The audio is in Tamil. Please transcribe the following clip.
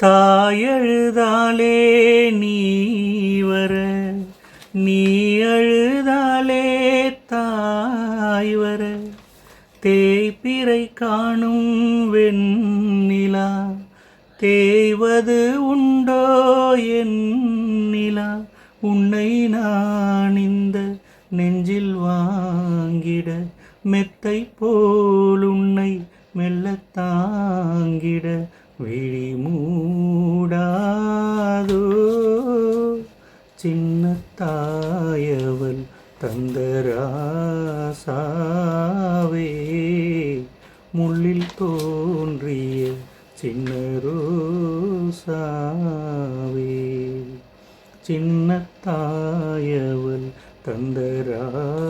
தாயழுதாலே நீ வர, நீ அழுதாலே தாய் வர, தேய்பிறை காணும் வெண்ணிலா தேய்வது உண்டோ என் நிலா, உன்னை நான் இந்த நெஞ்சில் வாங்கிட, மெத்தை போல் உன்னை மெல்ல தாங்கிட, விழி மூடாதோ சின்ன தாயவள் தந்தராசாவே, முள்ளில் தோன்றிய சின்ன ரோசாவே, சின்ன தாயவள் தந்தராசாவே.